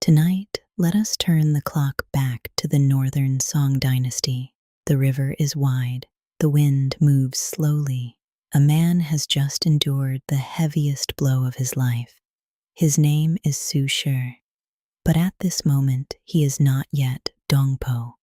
Tonight, let us turn the clock back to the northern Song dynasty. The river is wide, the wind moves slowly. A man has just endured the heaviest blow of his life. His name is Su Shi, but at this moment he is not yet Dongpo.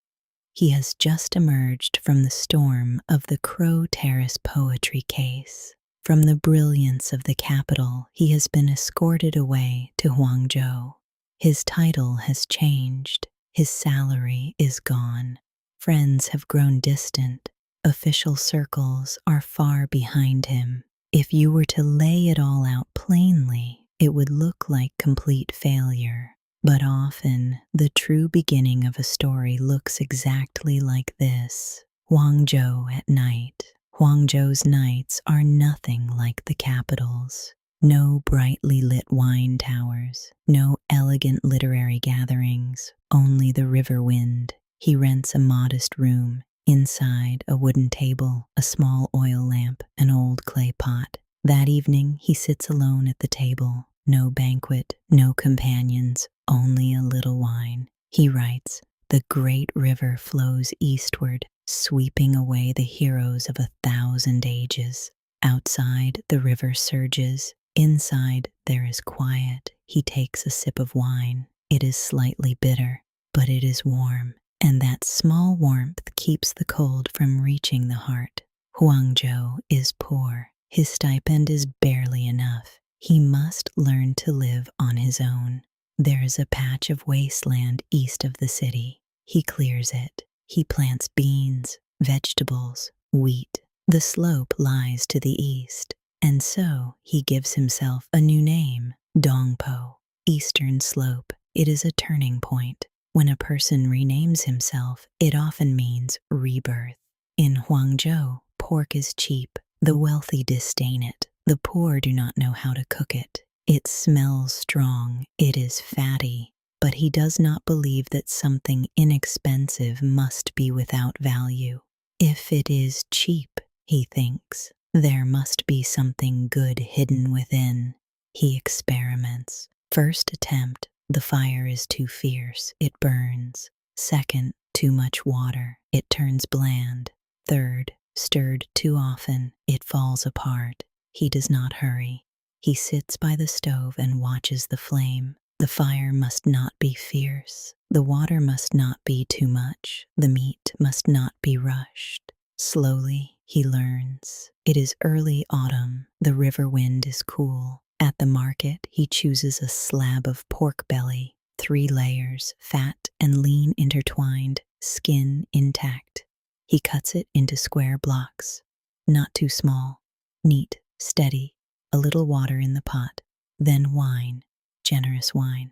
He has just emerged from the storm of the Crow Terrace poetry case. From the brilliance of the capital, he has been escorted away to Huangzhou. His title has changed. His salary is gone. Friends have grown distant. Official circles are far behind him. If you were to lay it all out plainly, it would look like complete failure. But often, the true beginning of a story looks exactly like this. Huangzhou at night. Huangzhou's nights are nothing like the capital's. No brightly lit wine towers, no elegant literary gatherings, only the river wind. He rents a modest room. Inside, a wooden table, a small oil lamp, an old clay pot. That evening, he sits alone at the table. No banquet, no companions, only a little wine. He writes, "The great river flows eastward, sweeping away the heroes of 1,000 ages. Outside, the river surges. Inside, there is quiet." He takes a sip of wine. It is slightly bitter, but it is warm, and that small warmth keeps the cold from reaching the heart. Huangzhou is poor. His stipend is barely enough. He must learn to live on his own. There is a patch of wasteland east of the city. He clears it. He plants beans, vegetables, wheat. The slope lies to the east, and so he gives himself a new name, Dongpo, Eastern Slope. It is a turning point. When a person renames himself, it often means rebirth. In Huangzhou, pork is cheap. The wealthy disdain it. The poor do not know how to cook it. It smells strong. It is fatty. But he does not believe that something inexpensive must be without value. If it is cheap, he thinks, there must be something good hidden within. He experiments. First attempt, the fire is too fierce. It burns. Second, too much water. It turns bland. Third, stirred too often. It falls apart. He does not hurry. He sits by the stove and watches the flame. The fire must not be fierce. The water must not be too much. The meat must not be rushed. Slowly, he learns. It is early autumn. The river wind is cool. At the market, he chooses a slab of pork belly, 3 layers, fat and lean intertwined, skin intact. He cuts it into square blocks, not too small, neat, steady, a little water in the pot, then wine, generous wine.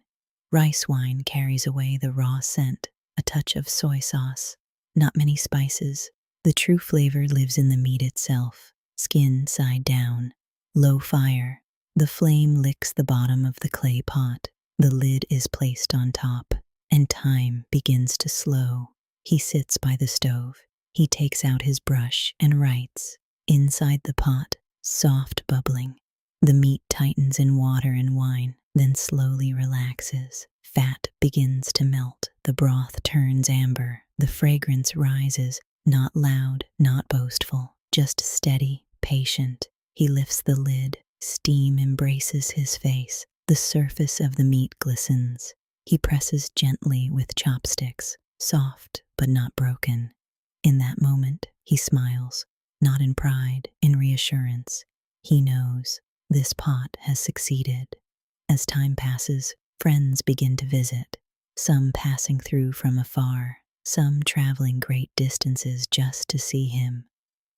Rice wine carries away the raw scent, a touch of soy sauce, not many spices. The true flavor lives in the meat itself, skin side down, low fire. The flame licks the bottom of the clay pot. The lid is placed on top, and time begins to slow. He sits by the stove. He takes out his brush and writes. Inside the pot, soft bubbling. The meat tightens in water and wine, then slowly relaxes. Fat begins to melt. The broth turns amber. The fragrance rises, not loud, not boastful, just steady, patient. He lifts the lid. Steam embraces his face. The surface of the meat glistens. He presses gently with chopsticks, soft but not broken. In that moment, he smiles, not in pride, in reassurance. He knows this pot has succeeded. As time passes, friends begin to visit, some passing through from afar, some traveling great distances just to see him.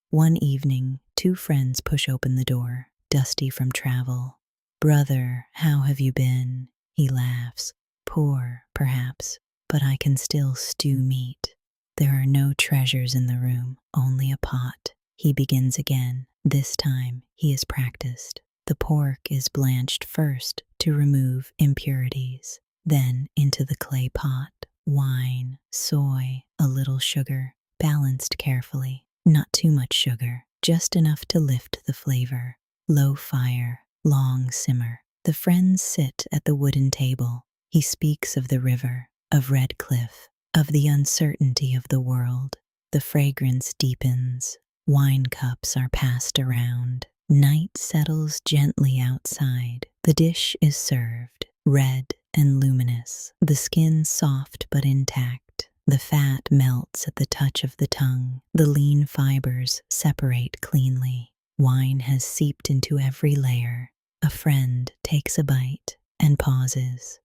One evening, 2 friends push open the door, dusty from travel. "Brother, how have you been?" He laughs. "Poor, perhaps, but I can still stew meat." There are no treasures in the room, only a pot. He begins again. This time, he is practiced. The pork is blanched first to remove impurities, then into the clay pot. Wine, soy, a little sugar, balanced carefully. Not too much sugar, just enough to lift the flavor. Low fire, long simmer. The friends sit at the wooden table. He speaks of the river, of red cliff, of the uncertainty of the world. The fragrance deepens, wine cups are passed around, night settles gently outside. The dish is served, red and luminous, the skin soft but intact. The fat melts at the touch of the tongue, the lean fibers separate cleanly. Wine has seeped into every layer. A friend takes a bite and pauses.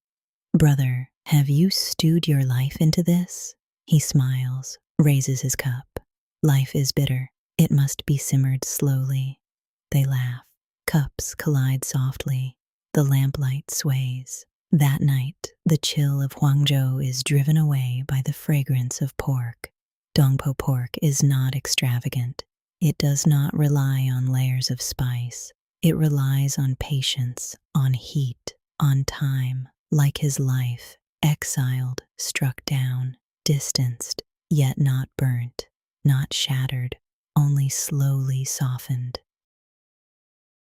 "Brother, have you stewed your life into this?" He smiles, raises his cup. "Life is bitter. It must be simmered slowly." They laugh. Cups collide softly. The lamplight sways. That night, the chill of Huangzhou is driven away by the fragrance of pork. Dongpo pork is not extravagant. It does not rely on layers of spice. It relies on patience, on heat, on time, like his life, exiled, struck down, distanced, yet not burnt, not shattered, only slowly softened.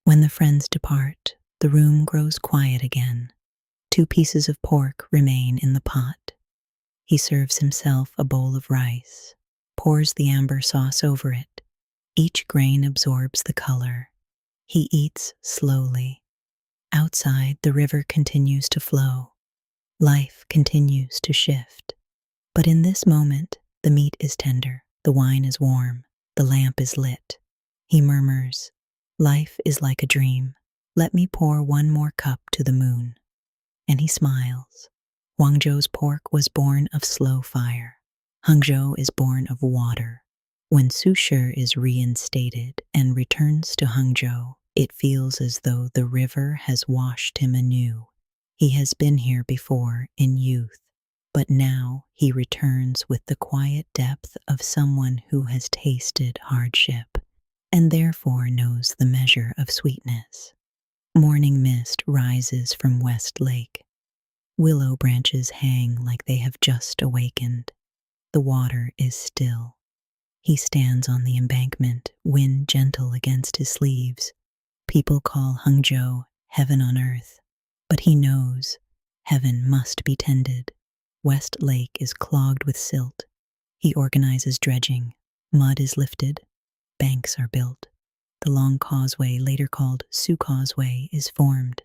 When the friends depart, the room grows quiet again. 2 pieces of pork remain in the pot. He serves himself a bowl of rice, pours the amber sauce over it. Each grain absorbs the color. He eats slowly. Outside, the river continues to flow. Life continues to shift. But in this moment, the meat is tender, the wine is warm, the lamp is lit. He murmurs, "Life is like a dream. Let me pour one more cup to the moon." And he smiles. Huangzhou's pork was born of slow fire. Hangzhou is born of water. When Su Shi is reinstated and returns to Hangzhou, it feels as though the river has washed him anew. He has been here before in youth, but now he returns with the quiet depth of someone who has tasted hardship and therefore knows the measure of sweetness. Morning mist rises from West Lake. Willow branches hang like they have just awakened. The water is still. He stands on the embankment, wind gentle against his sleeves. People call Hangzhou heaven on earth, but he knows heaven must be tended. West Lake is clogged with silt. He organizes dredging. Mud is lifted. Banks are built. The long causeway, later called Su Causeway, is formed.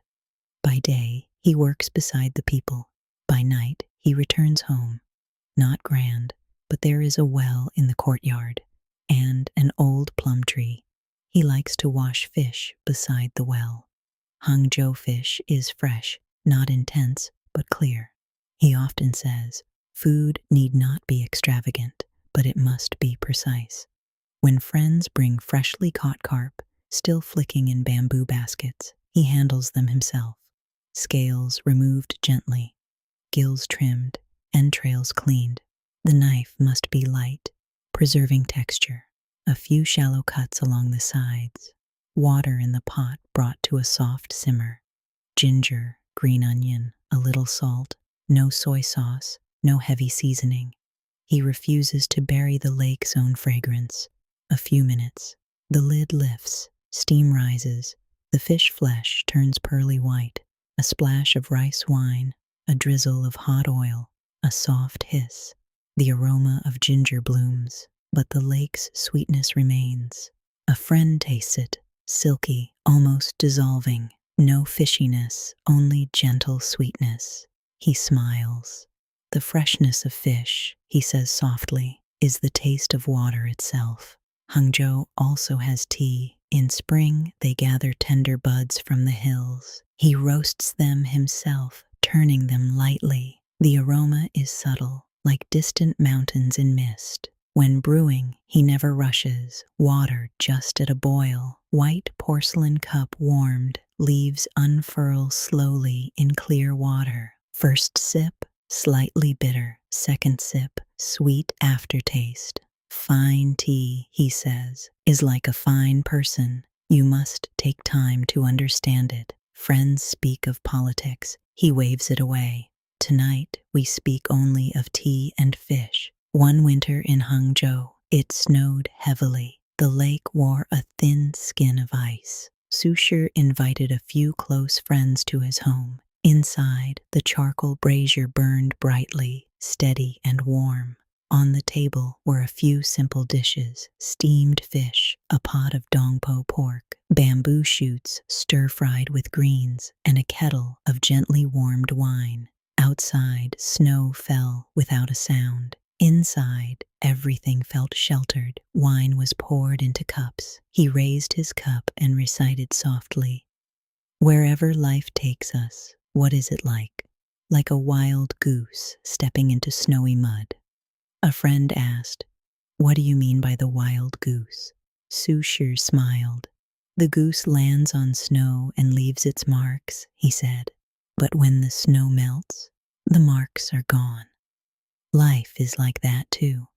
By day, he works beside the people. By night, he returns home. Not grand, but there is a well in the courtyard and an old plum tree. He likes to wash fish beside the well. Hangzhou fish is fresh, not intense, but clear. He often says, "Food need not be extravagant, but it must be precise." When friends bring freshly caught carp, still flicking in bamboo baskets, he handles them himself. Scales removed gently, gills trimmed, entrails cleaned. The knife must be light, preserving texture. A few shallow cuts along the sides. Water in the pot brought to a soft simmer. Ginger, green onion, a little salt, no soy sauce, no heavy seasoning. He refuses to bury the lake's own fragrance. A few minutes. The lid lifts, steam rises, the fish flesh turns pearly white, a splash of rice wine, a drizzle of hot oil, a soft hiss. The aroma of ginger blooms, but the lake's sweetness remains. A friend tastes it, silky, almost dissolving. No fishiness, only gentle sweetness. He smiles. "The freshness of fish," he says softly, "is the taste of water itself." Hangzhou also has tea. In spring, they gather tender buds from the hills. He roasts them himself, turning them lightly. The aroma is subtle, like distant mountains in mist. When brewing, he never rushes. Water just at a boil. White porcelain cup warmed. Leaves unfurl slowly in clear water. First sip, slightly bitter. Second sip, sweet aftertaste. "Fine tea," he says, "is like a fine person. You must take time to understand it." Friends speak of politics. He waves it away. "Tonight we speak only of tea and fish." One winter in Hangzhou, it snowed heavily. The lake wore a thin skin of ice. Su Shi invited a few close friends to his home. Inside, the charcoal brazier burned brightly, steady and warm. On the table were a few simple dishes: steamed fish, a pot of Dongpo pork, bamboo shoots stir-fried with greens, and a kettle of gently warmed wine. Outside, snow fell without a sound. Inside, everything felt sheltered. Wine was poured into cups. He raised his cup and recited softly, "Wherever life takes us, what is it like? Like a wild goose stepping into snowy mud." A friend asked, "What do you mean by the wild goose?" Su Shi smiled. "The goose lands on snow and leaves its marks," he said. "But when the snow melts, the marks are gone. Life is like that too."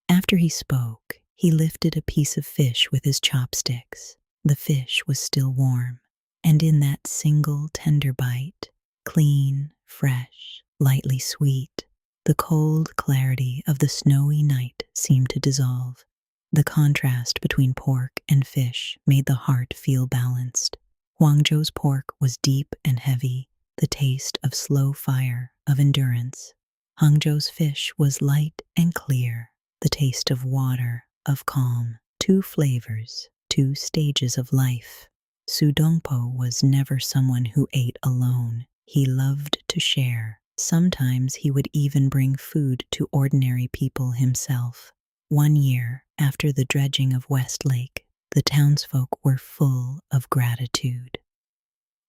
After he spoke, he lifted a piece of fish with his chopsticks. The fish was still warm, and in that single tender bite, clean, fresh, lightly sweet, the cold clarity of the snowy night seemed to dissolve. The contrast between pork and fish made the heart feel balanced. Huangzhou's pork was deep and heavy, the taste of slow fire, of endurance. Hangzhou's fish was light and clear, the taste of water, of calm. Two flavors, two stages of life. Su Dongpo was never someone who ate alone. He loved to share. Sometimes he would even bring food to ordinary people himself. One year, after the dredging of West Lake, the townsfolk were full of gratitude.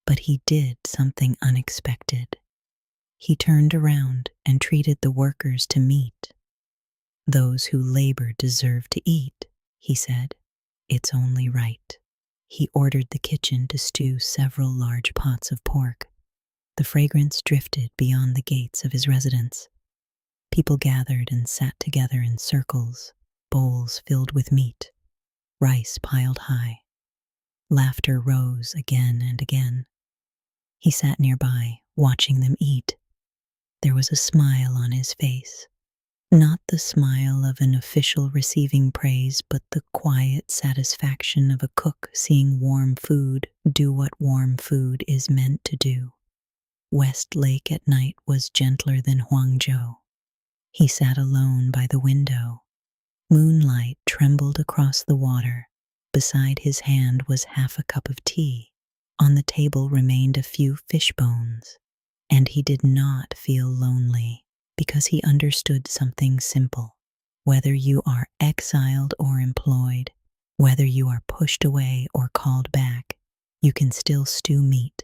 But he did something unexpected. He turned around and treated the workers to meat. "Those who labor deserve to eat," he said. "It's only right." He ordered the kitchen to stew several large pots of pork. The fragrance drifted beyond the gates of his residence. People gathered and sat together in circles, bowls filled with meat, rice piled high. Laughter rose again and again. He sat nearby, watching them eat. There was a smile on his face. Not the smile of an official receiving praise, but the quiet satisfaction of a cook seeing warm food do what warm food is meant to do. West Lake at night was gentler than Huangzhou. He sat alone by the window. Moonlight trembled across the water. Beside his hand was half a cup of tea. On the table remained a few fish bones. And he did not feel lonely, because he understood something simple. Whether you are exiled or employed, whether you are pushed away or called back, you can still stew meat.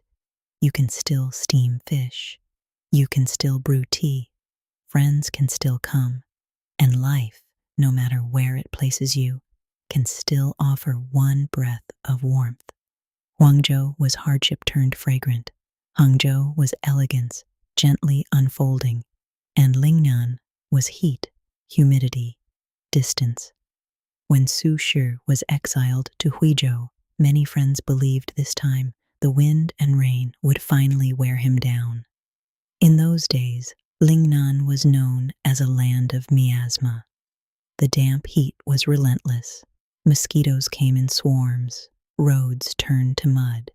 You can still steam fish. You can still brew tea. Friends can still come. And life, no matter where it places you, can still offer one breath of warmth. Huangzhou was hardship turned fragrant. Hangzhou was elegance, gently unfolding, and Lingnan was heat, humidity, distance. When Su Shi was exiled to Huizhou, many friends believed this time the wind and rain would finally wear him down. In those days, Lingnan was known as a land of miasma. The damp heat was relentless. Mosquitoes came in swarms. Roads turned to mud.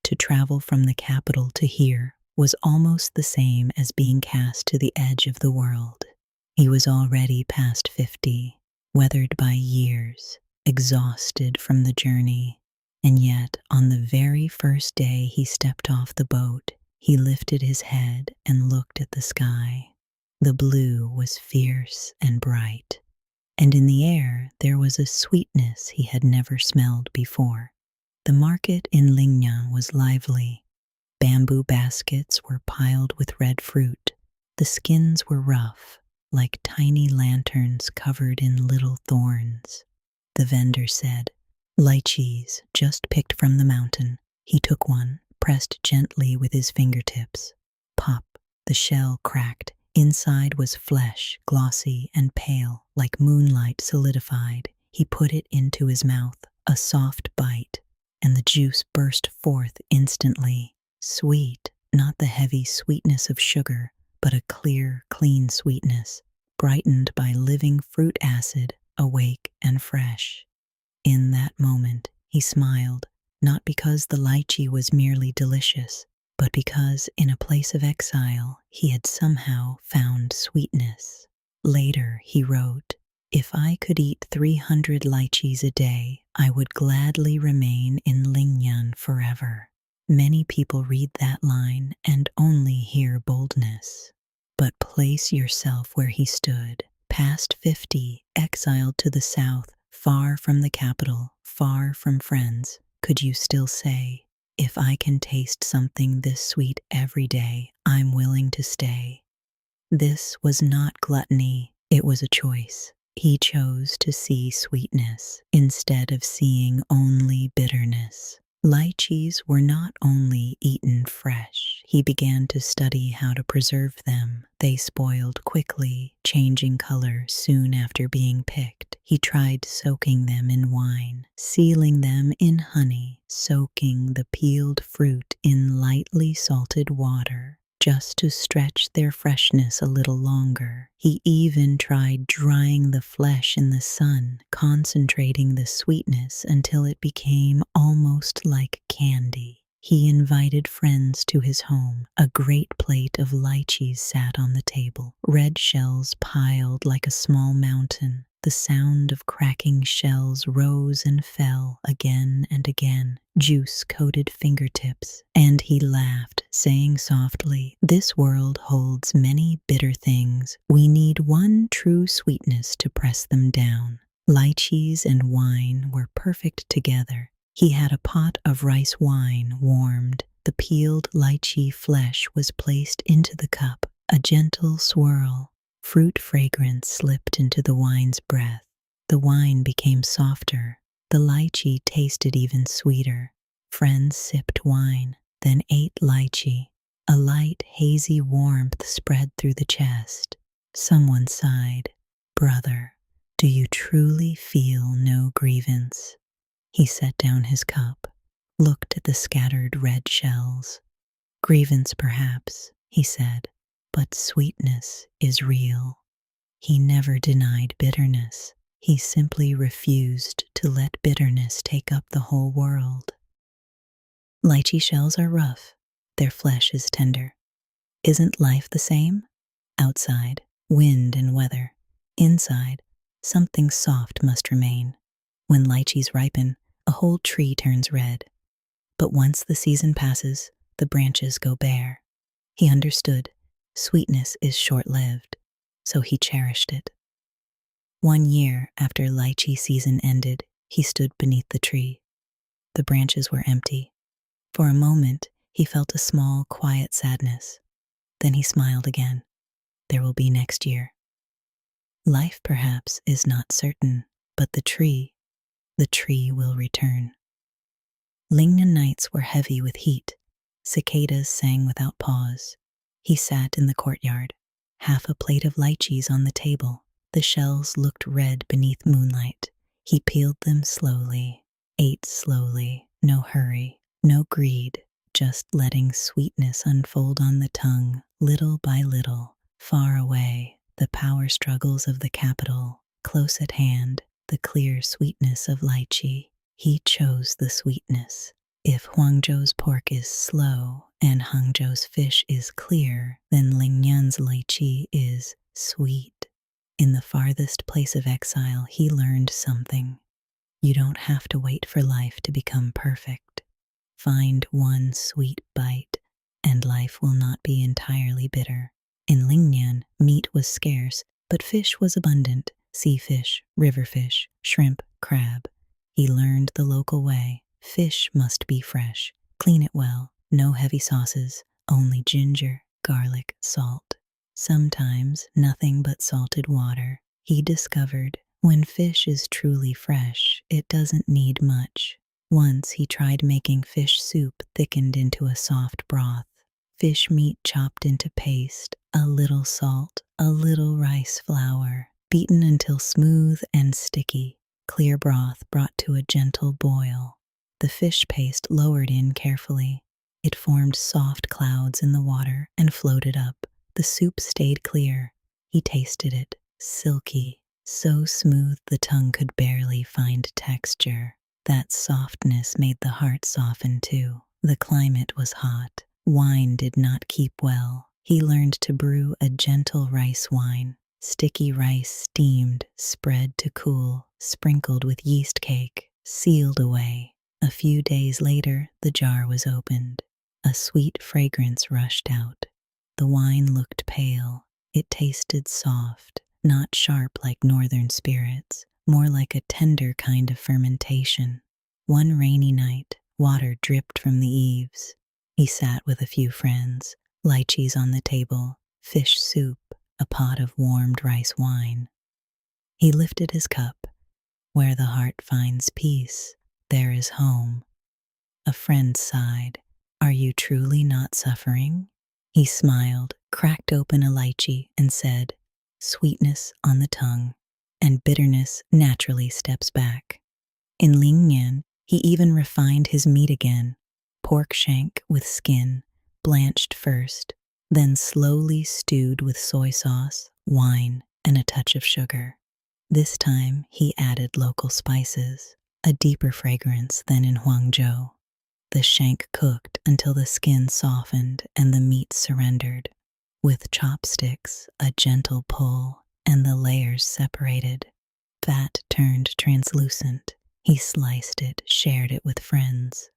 To travel from the capital to here was almost the same as being cast to the edge of the world. He was already past 50, weathered by years, exhausted from the journey. And yet, on the very first day he stepped off the boat, he lifted his head and looked at the sky. The blue was fierce and bright, and in the air there was a sweetness he had never smelled before. The market in Lingnan was lively. Bamboo baskets were piled with red fruit. The skins were rough, like tiny lanterns covered in little thorns. The vendor said, "Lychees, just picked from the mountain." He took one, pressed gently with his fingertips. Pop, the shell cracked. Inside was flesh, glossy and pale, like moonlight solidified. He put it into his mouth, a soft bite, and the juice burst forth instantly. Sweet, not the heavy sweetness of sugar, but a clear, clean sweetness, brightened by living fruit acid, awake and fresh. In that moment, he smiled, not because the lychee was merely delicious, but because in a place of exile he had somehow found sweetness. Later he wrote, "If I could eat 300 lychees a day, I would gladly remain in Lingyan forever." Many people read that line and only hear boldness. But place yourself where he stood, past 50, exiled to the south, far from the capital, far from friends. Could you still say, "If I can taste something this sweet every day, I'm willing to stay"? This was not gluttony, it was a choice. He chose to see sweetness instead of seeing only bitterness. Lychees were not only eaten fresh. He began to study how to preserve them. They spoiled quickly, changing color soon after being picked. He tried soaking them in wine, sealing them in honey, soaking the peeled fruit in lightly salted water, just to stretch their freshness a little longer. He even tried drying the flesh in the sun, concentrating the sweetness until it became almost like candy. He invited friends to his home. A great plate of lychees sat on the table, red shells piled like a small mountain. The sound of cracking shells rose and fell again and again, juice-coated fingertips, and he laughed, saying softly, "This world holds many bitter things. We need one true sweetness to press them down." Lychees and wine were perfect together. He had a pot of rice wine warmed. The peeled lychee flesh was placed into the cup. A gentle swirl. Fruit fragrance slipped into the wine's breath. The wine became softer. The lychee tasted even sweeter. Friends sipped wine, then ate lychee. A light, hazy warmth spread through the chest. Someone sighed, "Brother, do you truly feel no grievance?" He set down his cup, looked at the scattered red shells. "Grievance, perhaps," he said, "but sweetness is real." He never denied bitterness. He simply refused to let bitterness take up the whole world. Lychee shells are rough. Their flesh is tender. Isn't life the same? Outside, wind and weather. Inside, something soft must remain. When lychees ripen, a whole tree turns red. But once the season passes, the branches go bare. He understood. Sweetness is short-lived, so he cherished it. 1 year after lychee season ended, he stood beneath the tree. The branches were empty. For a moment, he felt a small, quiet sadness. Then he smiled again. There will be next year. Life, perhaps, is not certain, but the tree will return. Lingnan nights were heavy with heat. Cicadas sang without pause. He sat in the courtyard, half a plate of lychees on the table. The shells looked red beneath moonlight. He peeled them slowly, ate slowly, no hurry, no greed, just letting sweetness unfold on the tongue, little by little. Far away, the power struggles of the capital. Close at hand, the clear sweetness of lychee. He chose the sweetness. If Huangzhou's pork is slow and Hangzhou's fish is clear, then Lingnan's lychee is sweet. In the farthest place of exile, he learned something. You don't have to wait for life to become perfect. Find one sweet bite, and life will not be entirely bitter. In Lingnan, meat was scarce, but fish was abundant. Sea fish, river fish, shrimp, crab. He learned the local way. Fish must be fresh. Clean it well. No heavy sauces, only ginger, garlic, salt. Sometimes nothing but salted water. He discovered when fish is truly fresh, it doesn't need much. Once he tried making fish soup thickened into a soft broth. Fish meat chopped into paste, a little salt, a little rice flour, beaten until smooth and sticky. Clear broth brought to a gentle boil. The fish paste lowered in carefully. It formed soft clouds in the water and floated up. The soup stayed clear. He tasted it, silky, so smooth the tongue could barely find texture. That softness made the heart soften too. The climate was hot. Wine did not keep well. He learned to brew a gentle rice wine, sticky rice steamed, spread to cool, sprinkled with yeast cake, sealed away. A few days later, the jar was opened. A sweet fragrance rushed out. The wine looked pale. It tasted soft, not sharp like northern spirits, more like a tender kind of fermentation. One rainy night, water dripped from the eaves. He sat with a few friends, lychees on the table, fish soup, a pot of warmed rice wine. He lifted his cup. Where the heart finds peace, there is home. A friend sighed. Are you truly not suffering? He smiled, cracked open a lychee, and said, sweetness on the tongue, and bitterness naturally steps back. In Lingyan, he even refined his meat again, pork shank with skin, blanched first, then slowly stewed with soy sauce, wine, and a touch of sugar. This time he added local spices, a deeper fragrance than in Huangzhou. The shank cooked until the skin softened and the meat surrendered. With chopsticks, a gentle pull, and the layers separated. Fat turned translucent. He sliced it, shared it with friends.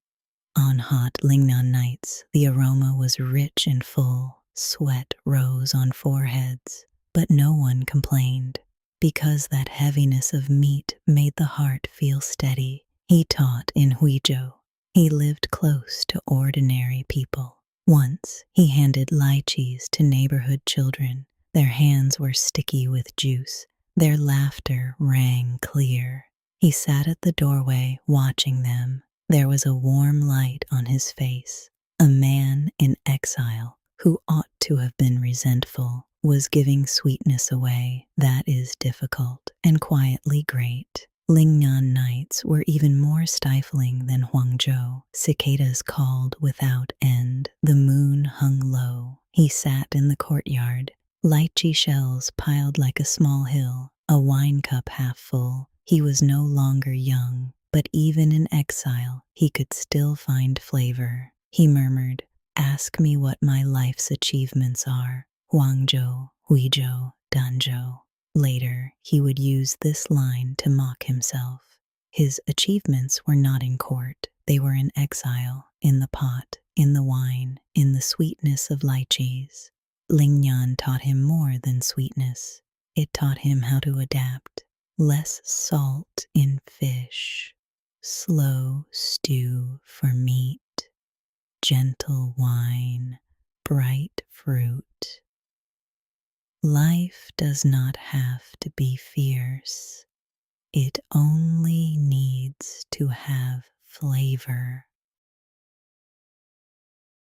On hot Lingnan nights, the aroma was rich and full. Sweat rose on foreheads, but no one complained, because that heaviness of meat made the heart feel steady. He taught in Huizhou. He lived close to ordinary people. Once, he handed lychees to neighborhood children. Their hands were sticky with juice. Their laughter rang clear. He sat at the doorway, watching them. There was a warm light on his face. A man in exile, who ought to have been resentful, was giving sweetness away. That is difficult and quietly great. Lingnan nights were even more stifling than Huangzhou. Cicadas called without end. The moon hung low. He sat in the courtyard. Lychee shells piled like a small hill, a wine cup half full. He was no longer young, but even in exile, he could still find flavor. He murmured, ask me what my life's achievements are. Huangzhou, Huizhou, Danzhou. Later, he would use this line to mock himself. His achievements were not in court. They were in exile, in the pot, in the wine, in the sweetness of lychees. Lingyan taught him more than sweetness. It taught him how to adapt. Less salt in fish, slow stew for meat, gentle wine, bright fruit. Life does not have to be fierce. It only needs to have flavor.